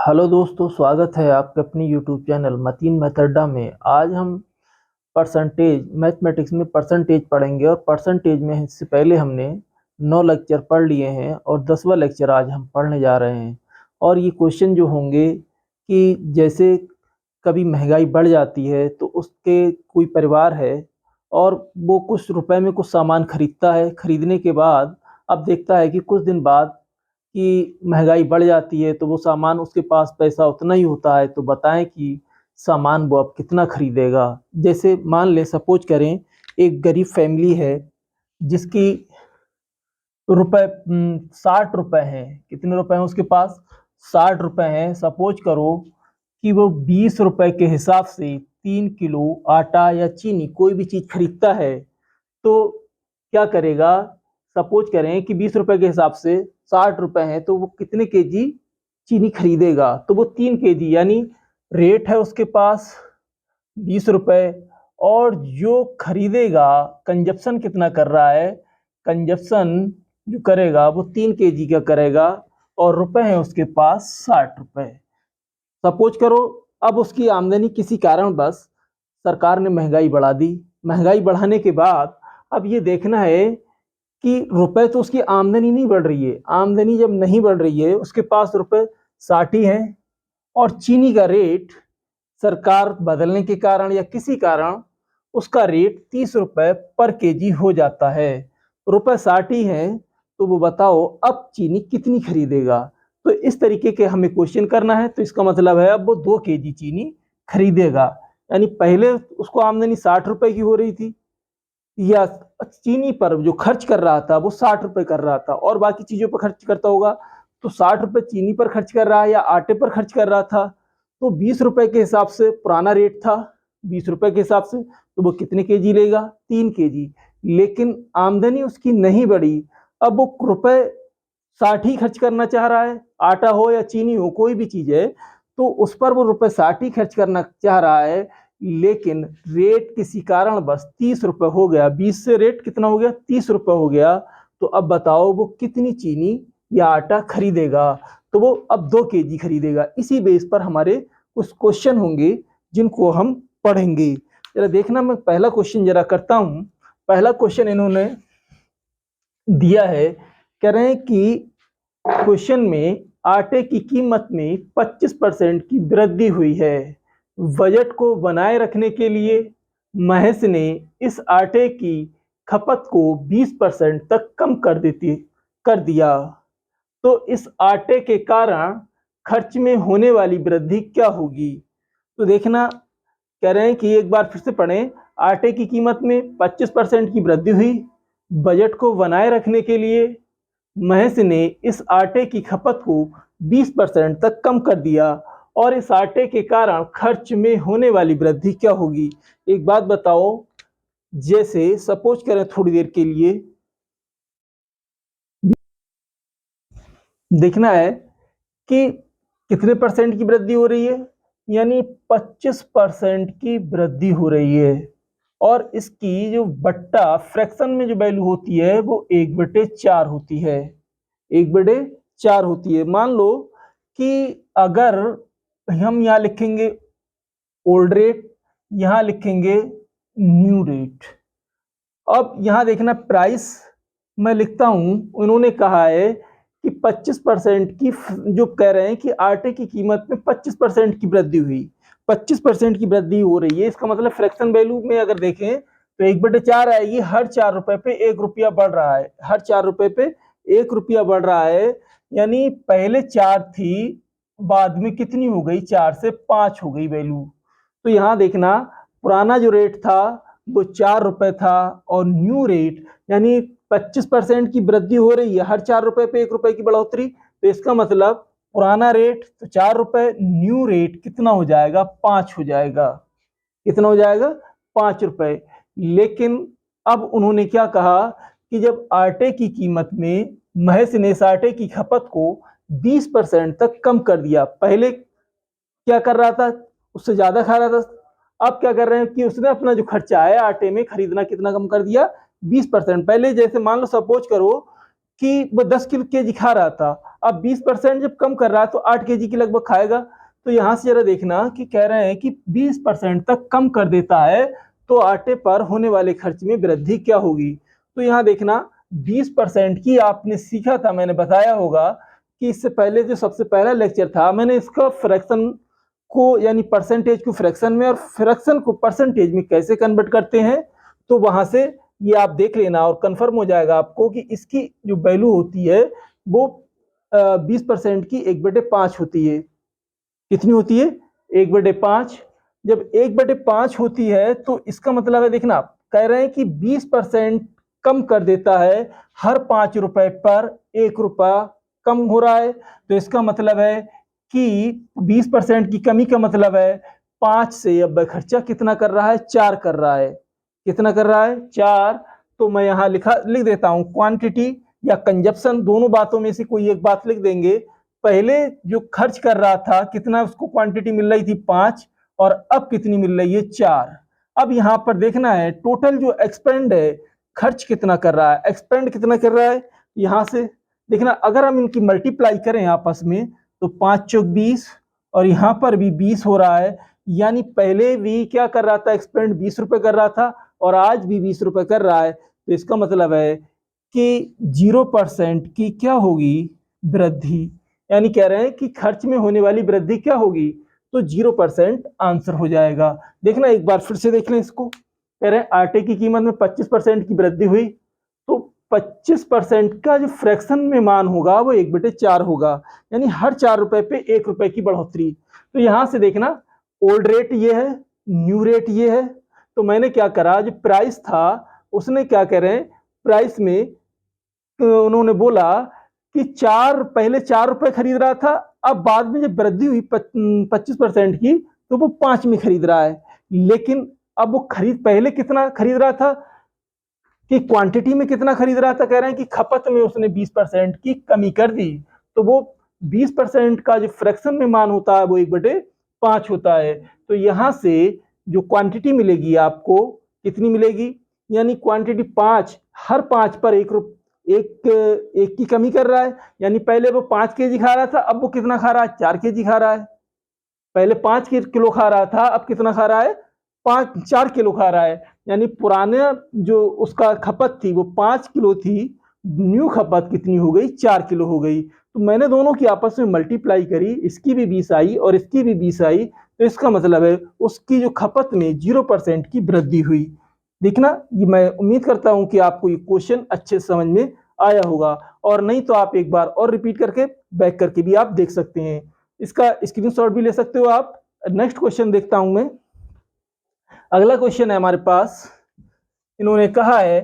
Hello दोस्तों, स्वागत है आपके अपनी यूट्यूब चैनल मतीन मैथडा में। आज हम परसेंटेज मैथमेटिक्स में परसेंटेज पढ़ेंगे और परसेंटेज में इससे पहले हमने 9 लेक्चर पढ़ लिए हैं और 10वां लेक्चर आज हम पढ़ने जा रहे हैं। और ये क्वेश्चन जो होंगे कि जैसे कभी महंगाई बढ़ जाती है तो उसके कोई परिवार है और वो कुछ रुपए में कुछ सामान खरीदता है। खरीदने के बाद अब देखता है कि कुछ दिन बाद कि महंगाई बढ़ जाती है तो वो सामान उसके पास पैसा उतना ही होता है। तो बताएं कि सामान वो अब कितना खरीदेगा। जैसे मान ले, सपोज करें एक गरीब फैमिली है जिसकी रुपए 60 रुपए हैं। कितने रुपए हैं उसके पास? 60 रुपए हैं। सपोज करो कि वो 20 रुपए के हिसाब से 3 किलो आटा या चीनी कोई भी चीज खरीदता है तो क्या करेगा? सपोज करें कि 20 रुपए के हिसाब से 60 रुपए हैं तो वो कितने केजी चीनी खरीदेगा? तो वो 3 केजी, यानी रेट है उसके पास 20 रुपए और जो खरीदेगा कंजप्शन कितना कर रहा है? कंजप्शन जो करेगा वो 3 केजी का करेगा और रुपए है उसके पास 60 रुपए। सपोज करो अब उसकी आमदनी किसी कारणवश सरकार ने महंगाई बढ़ा दी। महंगाई बढ़ाने के बाद अब ये देखना है कि रुपए तो उसकी आमदनी नहीं बढ़ रही है। आमदनी जब नहीं बढ़ रही है, उसके पास रुपए 60 ही है और चीनी का रेट सरकार बदलने के कारण या किसी कारण उसका रेट 30 रुपए पर केजी हो जाता है। रुपए 60 ही है तो वो बताओ अब चीनी कितनी खरीदेगा? तो इस तरीके के हमें क्वेश्चन करना है। तो इसका मतलब है अब वो 2 केजी चीनी खरीदेगा। यानी पहले उसको आमदनी 60 रुपए की हो रही थी या चीनी पर जो खर्च कर रहा था वो 60 रुपए कर रहा था और बाकी चीजों पर खर्च करता होगा। तो 60 रुपए चीनी पर खर्च कर रहा है या आटे पर खर्च कर रहा था। तो 20 रुपए के हिसाब से पुराना रेट था, 20 रुपए के हिसाब से तो वो कितने केजी लेगा? 3 केजी। लेकिन आमदनी उसकी नहीं बढ़ी। अब वो रुपए 60 ही खर्च करना चाह रहा है। आटा हो या चीनी हो, कोई भी चीज है तो उस पर वो रुपए 60 ही खर्च करना चाह रहा है। लेकिन रेट किसी कारण बस 30 रुपए हो गया। 20 से रेट कितना हो गया? 30 रुपए हो गया। तो अब बताओ वो कितनी चीनी या आटा खरीदेगा? तो वो अब 2 केजी खरीदेगा। इसी बेस पर हमारे कुछ क्वेश्चन होंगे जिनको हम पढ़ेंगे। जरा देखना, मैं पहला क्वेश्चन जरा करता हूं। पहला क्वेश्चन इन्होंने दिया है, कह रहे हैं कि क्वेश्चन में आटे की कीमत में 25% की वृद्धि हुई है। बजट को बनाए रखने के लिए महेश ने इस आटे की खपत को 20% तक कम कर दिया। तो इस आटे के कारण खर्च में होने वाली वृद्धि क्या होगी? तो देखना, कह रहे हैं कि एक बार फिर से पढ़ें। आटे की कीमत में 25% की वृद्धि हुई। बजट को बनाए रखने के लिए महेश ने इस आटे की खपत को 20% तक कम कर दिया और इस आटे के कारण खर्च में होने वाली वृद्धि क्या होगी? एक बात बताओ, जैसे सपोज करें थोड़ी देर के लिए देखना है कि कितने परसेंट की वृद्धि हो रही है, यानी 25% की वृद्धि हो रही है। और इसकी जो बट्टा फ्रैक्शन में जो वैल्यू होती है वो 1/4 होती है। 1/4 होती है। मान लो कि अगर हम यहाँ लिखेंगे ओल्ड रेट, यहाँ लिखेंगे न्यू रेट। अब यहाँ देखना, प्राइस मैं लिखता हूं, उन्होंने कहा है कि 25% की, जो कह रहे हैं कि आटे की कीमत में 25% की वृद्धि हुई। 25% की वृद्धि हो रही है, इसका मतलब फ्रैक्शन वैल्यू में अगर देखें तो 1/4 आएगी। हर 4 रुपए पे 1 रुपया बढ़ रहा है। हर 4 रुपए पे 1 रुपया बढ़ रहा है। यानी पहले 4 थी, बाद में कितनी हो गई? 4 से 5 हो गई वैल्यू। तो यहाँ देखना, पुराना जो रेट था वो 4 रुपए था और न्यू रेट यानी 25% की वृद्धि हो रही है। हर 4 रुपए पे 1 रुपए की बढ़ोतरी। तो इसका मतलब पुराना रेट तो 4 रुपए, न्यू रेट कितना हो जाएगा? 5 हो जाएगा। कितना हो जाएगा? 5 रुपए। लेकिन अब उन्होंने क्या कहा कि जब आटे की कीमत में महेश ने इस आटे की खपत को 20% तक कम कर दिया। पहले क्या कर रहा था? उससे ज्यादा खा रहा था। अब क्या कर रहे हैं कि उसने अपना जो खर्चा है आटे में खरीदना कितना कम कर दिया? 20%। पहले जैसे मान लो, सपोज करो कि वो 10 किलो केजी खा रहा था, अब 20% जब कम कर रहा है तो 8 केजी की लगभग खाएगा। तो यहाँ से जरा देखना कि कह रहे हैं कि 20% तक कम कर देता है तो आटे पर होने वाले खर्च में वृद्धि क्या होगी। तो यहाँ देखना 20% की आपने सीखा था, मैंने बताया होगा कि इससे पहले जो सबसे पहला लेक्चर था मैंने इसका फ्रैक्शन को यानी परसेंटेज को फ्रैक्शन में और फ्रैक्शन को परसेंटेज में कैसे कन्वर्ट करते हैं, तो वहां से ये आप देख लेना और कंफर्म हो जाएगा आपको कि इसकी जो वैल्यू होती है वो 20% की 1/5 होती है। कितनी होती है? 1/5। जब 1/5 होती है तो इसका मतलब है, देखना कह रहे हैं कि 20% कम कर देता है, हर 5 रुपए पर 1 रुपया कम हो रहा है। तो इसका मतलब है कि 20% की कमी का मतलब है 5 से अब खर्चा कितना कर रहा है? 4 कर रहा है। कितना कर रहा है? 4। तो मैं यहाँ लिख देता हूँ क्वांटिटी या कंजप्शन, दोनों बातों में से कोई एक बात लिख देंगे। पहले जो खर्च कर रहा था कितना उसको क्वांटिटी मिल रही थी? 5, और अब कितनी मिल रही है? 4। अब यहाँ पर देखना है टोटल जो एक्सपेंड है, खर्च कितना कर रहा है, एक्सपेंड कितना कर रहा है। यहाँ से देखना अगर हम इनकी मल्टीप्लाई करें आपस में तो 5 चौक 20 और यहाँ पर भी 20 हो रहा है। यानी पहले भी क्या कर रहा था? एक्सपेंड 20 रुपए कर रहा था और आज भी 20 रुपए कर रहा है। तो इसका मतलब है कि 0% की क्या होगी? वृद्धि। यानी कह रहे हैं कि खर्च में होने वाली वृद्धि क्या होगी? तो 0% आंसर हो जाएगा। देखना एक बार फिर से देख लें इसको। कह रहे हैं आटे की कीमत में 25% की वृद्धि हुई, तो 25% का जो फ्रैक्शन में मान होगा वो 1/4 होगा, यानी हर 4 रुपए पे 1 रुपए की बढ़ोतरी। तो यहां से देखना ओल्ड रेट ये है, न्यू रेट ये है। तो मैंने क्या करा, जो प्राइस था उसने क्या कह रहे हैं, प्राइस में तो उन्होंने बोला कि पहले 4 रुपए खरीद रहा था, अब बाद में जब वृद्धि हुई 25% की तो वो 5 में खरीद रहा है। लेकिन अब वो पहले कितना खरीद रहा था, कि क्वांटिटी में कितना खरीद रहा था, कह रहे हैं कि खपत में उसने 20% की कमी कर दी। तो वो 20% का जो फ्रैक्शन में मान होता है वो 1/5 होता है। तो यहां से जो क्वांटिटी मिलेगी आपको कितनी मिलेगी, यानी क्वांटिटी 5, हर 5 पर एक की कमी कर रहा है। यानी पहले वो 5 केजी खा रहा था, अब वो कितना खा रहा है? 4 केजी खा रहा है। पहले 5 किलो खा रहा था, अब कितना खा रहा है? 4 किलो खा रहा है। यानी पुराने जो उसका खपत थी वो 5 किलो थी, न्यू खपत कितनी हो गई? 4 किलो हो गई। तो मैंने दोनों की आपस में मल्टीप्लाई करी, इसकी भी 20 आई और इसकी भी 20 आई। तो इसका मतलब है उसकी जो खपत में 0% की वृद्धि हुई। देखना, ये मैं उम्मीद करता हूं कि आपको ये क्वेश्चन अच्छे समझ में आया होगा, और नहीं तो आप एक बार और रिपीट करके बैक करके भी आप देख सकते हैं, इसका स्क्रीनशॉट भी ले सकते हो आप। नेक्स्ट क्वेश्चन देखता हूं मैं। अगला क्वेश्चन है हमारे पास, इन्होंने कहा है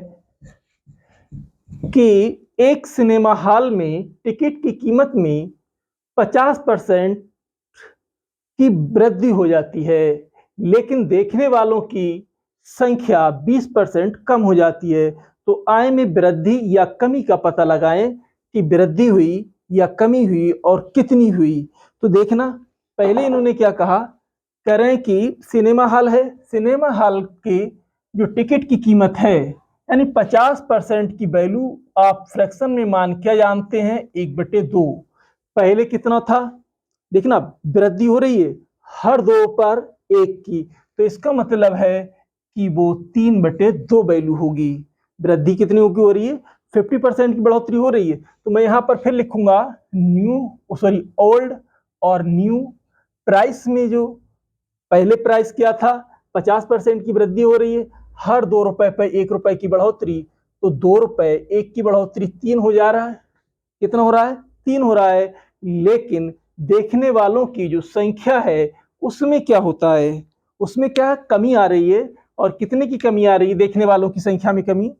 कि एक सिनेमा हॉल में टिकट की कीमत में 50% की वृद्धि हो जाती है, लेकिन देखने वालों की संख्या 20% कम हो जाती है। तो आय में वृद्धि या कमी का पता लगाएं कि वृद्धि हुई या कमी हुई और कितनी हुई। तो देखना पहले इन्होंने क्या कहा, कह रहे हैं कि सिनेमा हॉल है, सिनेमा हॉल की जो टिकट की कीमत है यानी 50% की वैल्यू आप फ्रैक्शन में मान क्या जानते हैं? 1/2। पहले कितना था? देखना वृद्धि हो रही है हर 2 पर 1 की, तो इसका मतलब है कि वो 3/2 वैल्यू होगी। वृद्धि कितनी होगी हो रही है? 50% की बढ़ोतरी हो रही है। तो मैं यहाँ पर फिर लिखूंगा ओल्ड और न्यू। प्राइस में जो पहले प्राइस क्या था? 50% की वृद्धि हो रही है, हर 2 रुपए पर 1 रुपए की बढ़ोतरी। तो 2 रुपए 1 की बढ़ोतरी 3 हो जा रहा है। कितना हो रहा है? 3 हो रहा है। लेकिन देखने वालों की जो संख्या है उसमें क्या होता है? उसमें क्या कमी आ रही है, और कितने की कमी आ रही है? देखने वालों की संख्या में कमी,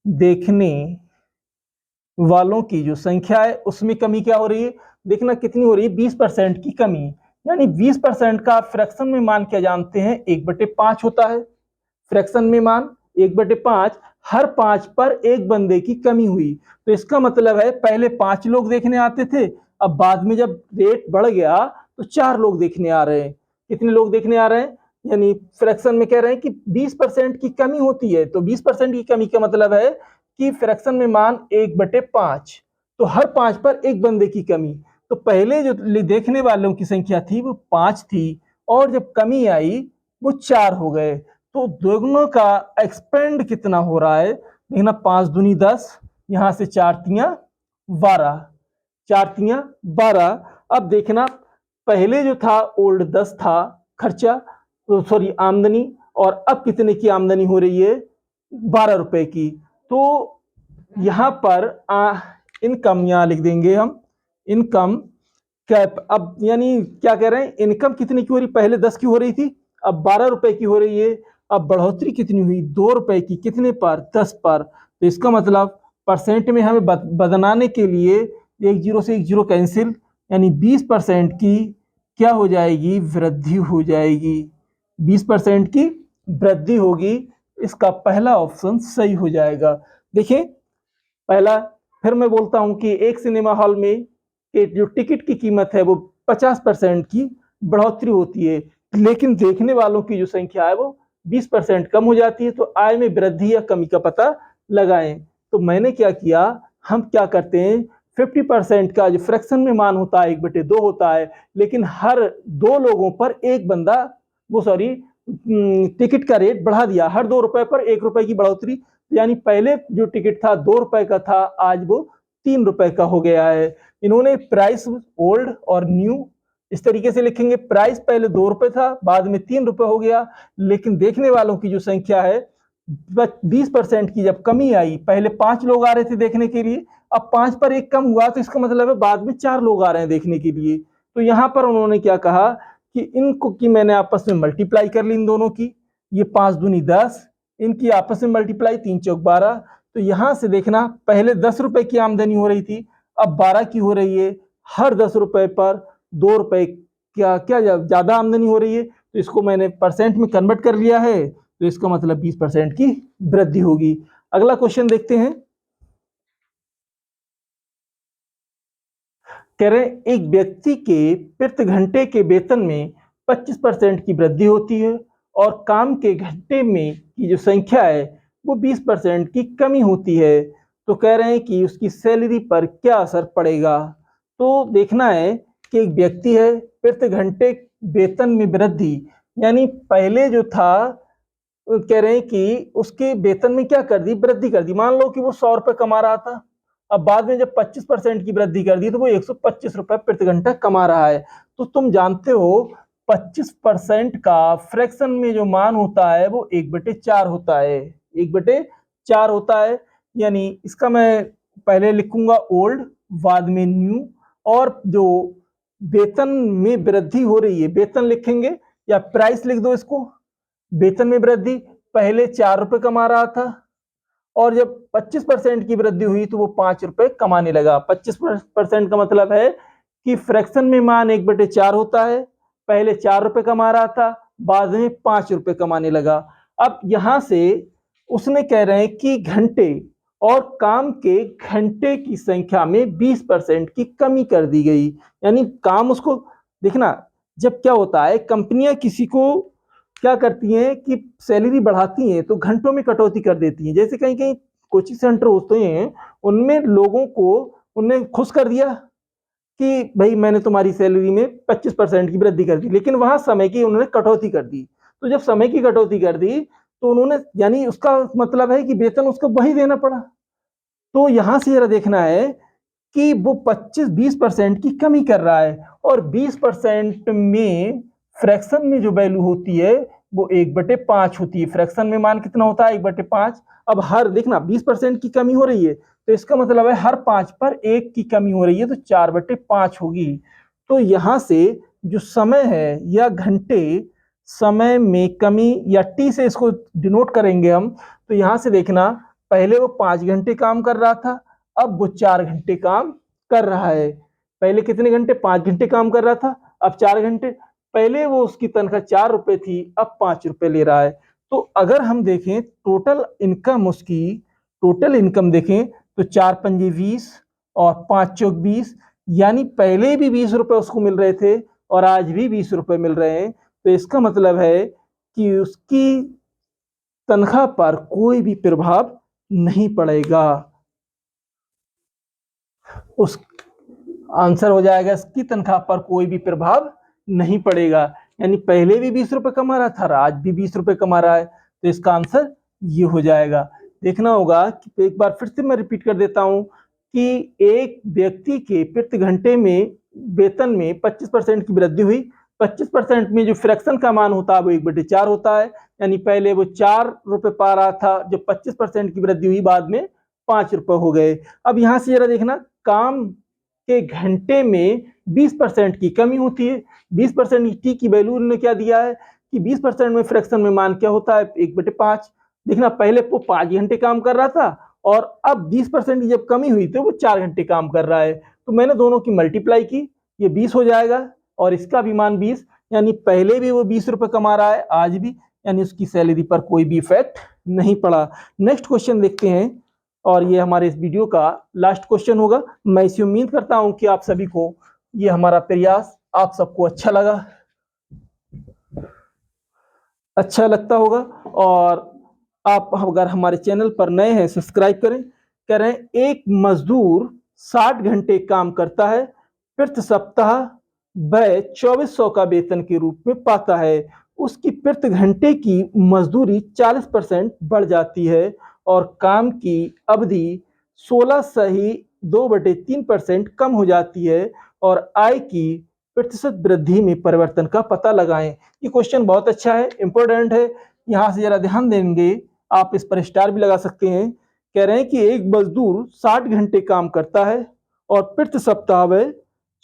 देखने वालों की जो संख्या है उसमें कमी क्या हो रही है? देखना कितनी हो रही है? 20% की कमी। यानी 20% का फ्रैक्शन में मान क्या जानते हैं? 1/5 होता है। फ्रैक्शन में मान 1/5, हर 5 पर एक बंदे की कमी हुई। तो इसका मतलब है पहले 5 लोग देखने आते थे, अब बाद में जब रेट बढ़ गया तो 4 लोग देखने आ रहे हैं। कितने लोग देखने आ रहे हैं? यानी फ्रैक्शन में कह रहे हैं कि 20% की कमी होती है। तो 20% की कमी का मतलब है कि फ्रैक्शन में मान 1/5, तो हर 5 पर एक बंदे की कमी। तो पहले जो देखने वालों की संख्या थी वो 5 थी और जब कमी आई वो 4 हो गए। तो दोनों का एक्सपेंड कितना हो रहा है देखना, 5 दूनी 10, यहां से 4 तियां 12, 4 तियां 12। अब देखना पहले जो था ओल्ड 10 था खर्चा, सॉरी आमदनी, और अब कितने की आमदनी हो रही है 12 रुपए की। तो यहां पर इनकम यहां लिख देंगे हम, इनकम कैप। अब यानी क्या कह रहे हैं, इनकम कितने की हो रही, पहले 10 की हो रही थी अब 12 रुपए की हो रही है। अब बढ़ोतरी कितनी हुई 2 रुपए की, कितने पर 10 पर। तो इसका मतलब परसेंट में हमें बदलाने के लिए एक जीरो से एक जीरो कैंसिल, यानी 20% की क्या हो जाएगी, वृद्धि हो जाएगी, 20% की वृद्धि होगी। इसका पहला ऑप्शन सही हो जाएगा। देखिए पहला, फिर मैं बोलता हूं कि एक सिनेमा हॉल में जो टिकट की कीमत है वो 50% की बढ़ोतरी होती है, लेकिन देखने वालों की जो संख्या है वो 20% कम हो जाती है। तो आय में वृद्धि या कमी का पता लगाएं। तो मैंने क्या किया, हम क्या करते हैं 50% का जो फ्रैक्शन में मान होता है 1/2 होता है, लेकिन हर 2 लोगों पर एक बंदा, वो सॉरी टिकट का रेट बढ़ा दिया, हर 2 रुपए पर 1 रुपए की बढ़ोतरी। यानी पहले जो टिकट था 2 रुपए का था, आज वो 3 रुपए का हो गया है। इन्होंने प्राइस ओल्ड और न्यू इस तरीके से लिखेंगे, प्राइस पहले 2 रुपए था बाद में 3 रुपए हो गया, लेकिन देखने वालों की जो संख्या है 20% की जब कमी आई, पहले 5 लोग आ रहे थे देखने के लिए, अब 5 पर एक कम हुआ, तो इसका मतलब है बाद में 4 लोग आ रहे हैं देखने के लिए। तो यहां पर उन्होंने क्या कहा कि इनको की मैंने आपस में मल्टीप्लाई कर ली इन दोनों की, ये 5 दूनी 10, इनकी आपस में मल्टीप्लाई 3 चौक 12। तो यहां से देखना पहले 10 रुपए की आमदनी हो रही थी, अब 12 की हो रही है, हर 10 रुपए पर 2 रुपए क्या क्या ज्यादा आमदनी हो रही है। तो इसको मैंने परसेंट में कन्वर्ट कर लिया है, तो इसका मतलब 20% की वृद्धि होगी। अगला क्वेश्चन देखते हैं। कह रहे हैं एक व्यक्ति के प्रति घंटे के वेतन में 25% की वृद्धि होती है और काम के घंटे में की जो संख्या है वो 20% की कमी होती है। तो कह रहे हैं कि उसकी सैलरी पर क्या असर पड़ेगा। तो देखना है कि एक व्यक्ति है, प्रति घंटे वेतन में वृद्धि, यानी पहले जो था कह रहे हैं कि उसके वेतन में क्या कर दी, वृद्धि कर दी। मान लो कि वो 100 रुपए कमा रहा था, अब बाद में जब 25% की वृद्धि कर दी तो वो 125 रुपए प्रति घंटा कमा रहा है। तो तुम जानते हो 25% का फ्रैक्शन में जो मान होता है वो 1/4 होता है, 1/4 होता है। यानी इसका मैं पहले लिखूंगा ओल्ड बाद में न्यू, और जो वेतन में वृद्धि हो रही है, वेतन लिखेंगे या प्राइस लिख दो इसको, वेतन में वृद्धि, पहले 4 रुपए कमा रहा था और जब 25% की वृद्धि हुई तो वो 5 रुपए कमाने लगा। 25% का मतलब है कि फ्रैक्शन में मान 1/4 होता है, पहले 4 रुपए कमा रहा था बाद में 5 रुपए कमाने लगा। अब यहां से उसने कह रहे हैं कि घंटे और काम के घंटे की संख्या में 20% की कमी कर दी गई। यानी काम उसको देखना, जब क्या होता है कंपनियां किसी को क्या करती हैं कि सैलरी बढ़ाती हैं तो घंटों में कटौती कर देती हैं। जैसे कहीं कहीं कोचिंग सेंटर होते हैं, उनमें लोगों को उनने खुश कर दिया कि भाई मैंने तुम्हारी सैलरी में 25% की वृद्धि कर दी, लेकिन वहां समय की उन्होंने कटौती कर दी। तो जब समय की कटौती कर दी तो उन्होंने, यानी उसका मतलब है कि वेतन उसको वही देना पड़ा। तो यहां से जरा देखना है कि वो 25-20% की कमी कर रहा है, और 20% में फ्रैक्शन में जो वैल्यू होती है वो 1/5 होती है। फ्रैक्शन में मान कितना होता है 1/5। अब हर देखना 20% की कमी हो रही है, तो इसका मतलब है हर 5 पर 1 की कमी हो रही है, तो 4/5 होगी। तो यहां से जो समय है या घंटे, समय में कमी या टी से इसको डिनोट करेंगे हम। तो यहां से देखना पहले वो 5 घंटे काम कर रहा था, अब वो 4 घंटे काम कर रहा है। पहले कितने घंटे, 5 घंटे काम कर रहा था, अब 4 घंटे। पहले वो उसकी तनख्वाह 4 रुपए थी, अब 5 रुपए ले रहा है। तो अगर हम देखें टोटल इनकम उसकी, टोटल इनकम देखें तो 4 पंजे 20 और 5 चौक 20, यानी पहले भी 20 रुपए उसको मिल रहे थे और आज भी 20 रुपए मिल रहे हैं। तो इसका मतलब है कि उसकी तनख्वाह पर कोई भी प्रभाव नहीं पड़ेगा। उस आंसर हो जाएगा इसकी तनख्वाह पर कोई भी प्रभाव नहीं पड़ेगा। यानी पहले भी 20 रुपए कमा रहा था, आज भी 20 रुपए कमा रहा है, तो इसका आंसर ये हो जाएगा। देखना होगा कि एक बार फिर से मैं रिपीट कर देता हूं कि एक व्यक्ति के प्रति घंटे में वेतन में 25% की वृद्धि हुई। 25% में जो फ्रैक्शन का मान होता है वो 1/4 होता है। यानी पहले वो 4 रुपए पा रहा था, जब 25% की वृद्धि हुई बाद में 5 रुपए हो गए। अब यहां से जरा देखना, काम के घंटे में 20% की कमी होती है। 20% टी की वैल्यू ने क्या दिया है कि 20% में फ्रैक्शन में मान क्या होता है 1/5। देखना पहले वो 5 घंटे काम कर रहा था और अब 20% की जब कमी हुई तो वो 4 घंटे काम कर रहा है। तो मैंने दोनों की मल्टीप्लाई की, ये 20 हो जाएगा और इसका भी मान 20। यानी पहले भी वो 20 रुपए कमा रहा है, आज भी, यानी उसकी सैलरी पर कोई भी इफेक्ट नहीं पड़ा। नेक्स्ट क्वेश्चन देखते हैं और ये हमारे इस वीडियो का लास्ट क्वेश्चन होगा। मैं इसी उम्मीद करता हूं कि आप सभी को ये हमारा प्रयास आप सबको अच्छा लगता होगा और आप अगर हमारे चैनल पर नए हैं सब्सक्राइब करें। कह रहे हैं एक मजदूर 60 घंटे काम करता है, प्रति सप्ताह वह 2400 का वेतन के रूप में पाता है। उसकी प्रति घंटे की मजदूरी 40% बढ़ जाती है और काम की अवधि 16 सही 2/3% कम हो जाती है और आय की प्रतिशत वृद्धि में परिवर्तन का पता लगाएं। ये क्वेश्चन बहुत अच्छा है, इंपॉर्टेंट है। यहाँ से जरा ध्यान देंगे, आप इस पर स्टार भी लगा सकते हैं। कह रहे हैं कि एक मजदूर 60 घंटे काम करता है और प्रति सप्ताह वह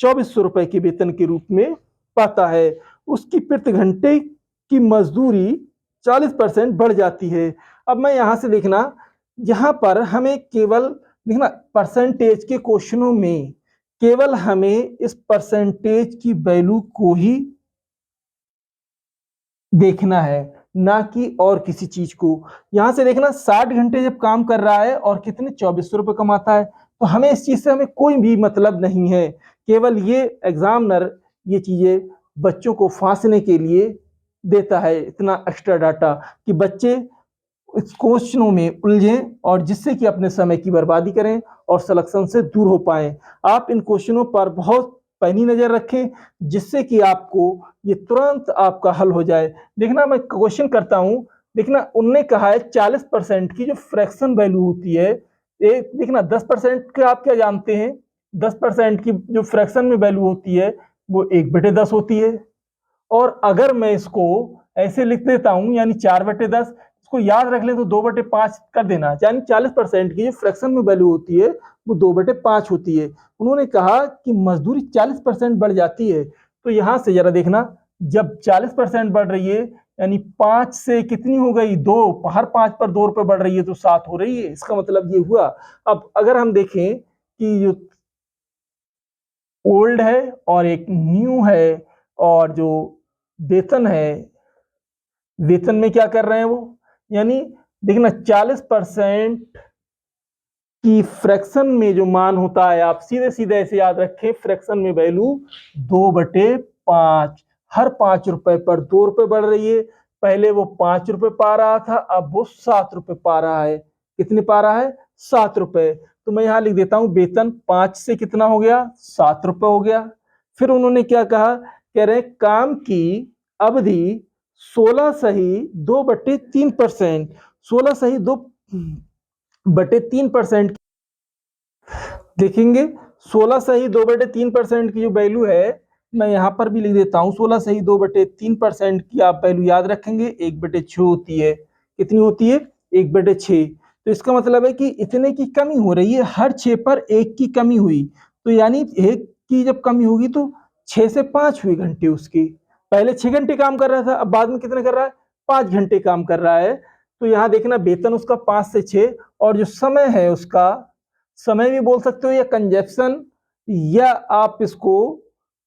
2400 रुपए के वेतन के रूप में पाता है। उसकी प्रति घंटे की मजदूरी 40% बढ़ जाती है। अब मैं यहां से देखना, यहाँ पर हमें केवल देखना परसेंटेज के क्वेश्चनों में केवल हमें इस परसेंटेज की वैल्यू को ही देखना है, ना कि और किसी चीज को। यहां से देखना 60 घंटे जब काम कर रहा है और कितने 2400 रुपए कमाता है, तो हमें इस चीज से हमें कोई भी मतलब नहीं है। केवल ये एग्जामिनर ये चीजें बच्चों को फांसने के लिए देता है, इतना एक्स्ट्रा डाटा कि बच्चे इस क्वेश्चनों में उलझें और जिससे कि अपने समय की बर्बादी करें और सिलेक्शन से दूर हो पाए। आप इन क्वेश्चनों पर बहुत पैनी नजर रखें जिससे कि आपको ये तुरंत आपका हल हो जाए। देखना मैं क्वेश्चन करता हूं, देखना उनने कहा है 40% की जो फ्रैक्शन वैल्यू होती है, एक देखना 10% का आप क्या जानते हैं, 10% की जो फ्रैक्शन में वैल्यू होती है वो 1/10 होती है। और अगर मैं इसको ऐसे लिख देता हूं यानी 4/10, इसको याद रख ले तो 2/5 कर देना। यानी 40% की जो फ्रैक्शन में वैल्यू होती है वो 2/5 होती है। उन्होंने कहा कि मजदूरी 40% बढ़ जाती है, तो यहां से जरा देखना, जब 40% बढ़ रही है यानी 5 से कितनी हो गई 2, हर 5 पर 2 रुपए बढ़ रही है तो 7 हो रही है। इसका मतलब ये हुआ। अब अगर हम देखें कि जो ओल्ड है और एक न्यू है और जो वेतन है, वेतन में क्या कर रहे हैं वो, यानी देखना 40% की फ्रैक्शन में जो मान होता है, आप सीधे सीधे ऐसे याद रखें, फ्रैक्शन में वैल्यू 2/5, हर 5 रुपए पर 2 रुपए बढ़ रही है। पहले वो 5 रुपए पा रहा था, अब वो 7 रुपए पा रहा है। कितने पा रहा है 7 रुपए। तो मैं यहां लिख देता हूं वेतन 5 से कितना हो गया 7 रुपए हो गया। फिर उन्होंने क्या कहा, कह रहे काम की अवधि 16 सही 2/3%, 16 सही 2/3% देखेंगे। 16 सही 2/3% की जो वैल्यू है, मैं यहां पर भी लिख देता हूं, 16 सही 2/3% की आप वैल्यू याद रखेंगे 1/6 होती है। कितनी होती है 1/6। तो इसका मतलब है कि इतने की कमी हो रही है, हर 6 पर 1 की कमी हुई, तो यानी 1 की जब कमी होगी तो 6 से 5 हुए घंटे उसकी। पहले 6 घंटे काम कर रहा था, अब बाद में कितने कर रहा है 5 घंटे काम कर रहा है। तो यहां देखना वेतन उसका 5 से 6 और जो समय है उसका, समय भी बोल सकते हो या कंजप्शन, या आप इसको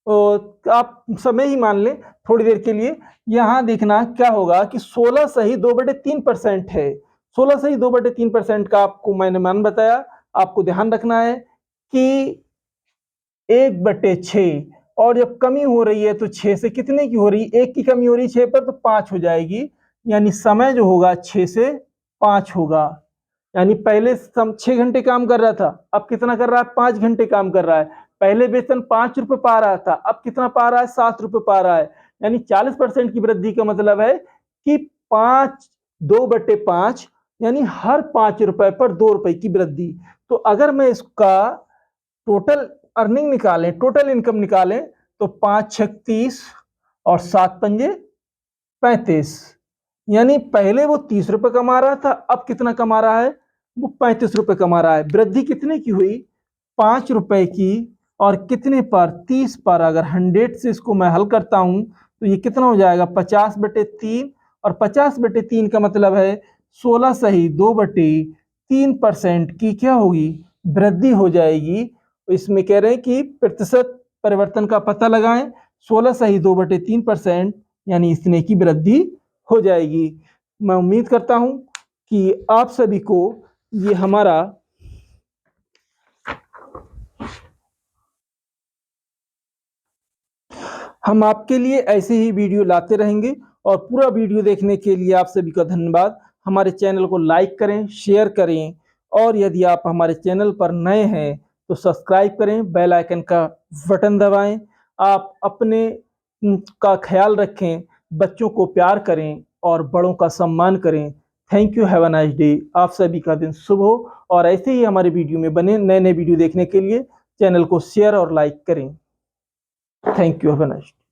आप समय ही मान लें थोड़ी देर के लिए। यहां देखना क्या होगा कि 16 सही 2/3% है। 16 सही 2/3% का आपको मैंने मान बताया। आपको ध्यान रखना है कि 1/6 और जब कमी हो रही है तो 6 से कितने की हो रही है, 1 की कमी हो रही है 6 पर तो 5 हो जाएगी। यानी समय जो होगा 6 से 5 होगा। यानी पहले 6 घंटे काम कर रहा था, अब कितना कर रहा है, 5 घंटे काम कर रहा है। पहले वेतन 5 रुपए पा रहा था, अब कितना पा रहा है, 7 रुपए पा रहा है। यानी 40% की वृद्धि का मतलब है कि 5 2/5, यानी हर 5 रुपए पर 2 रुपए की वृद्धि। तो अगर मैं इसका टोटल अर्निंग निकालें, टोटल इनकम निकालें, तो 5 6 30 और 7 पंजे 35। यानी पहले वो 30 रुपए कमा रहा था, अब कितना कमा रहा है, वो 35 रुपए कमा रहा है। वृद्धि कितने की हुई, 5 रुपए की। और कितने पर, 30 पर। अगर 100 से इसको मैं हल करता हूं तो ये कितना हो जाएगा, 50/3। और 50/3 का मतलब है 16 सही 2/3% की क्या होगी, वृद्धि हो जाएगी। तो इसमें कह रहे हैं कि प्रतिशत परिवर्तन का पता लगाएं, 16 सही 2/3%, यानी इतने की वृद्धि हो जाएगी। मैं उम्मीद करता हूं कि आप सभी को ये हमारा हम आपके लिए ऐसे ही वीडियो लाते रहेंगे। और पूरा वीडियो देखने के लिए आप सभी का धन्यवाद। हमारे चैनल को लाइक करें, शेयर करें, और यदि आप हमारे चैनल पर नए हैं तो सब्सक्राइब करें, बेल आइकन का बटन दबाएं। आप अपने का ख्याल रखें, बच्चों को प्यार करें और बड़ों का सम्मान करें। Thank you, have a nice day. आप सभी का दिन शुभ हो। और ऐसे ही हमारे वीडियो में बने नए नए वीडियो देखने के लिए चैनल को शेयर और लाइक करें। Thank you, have a nice day.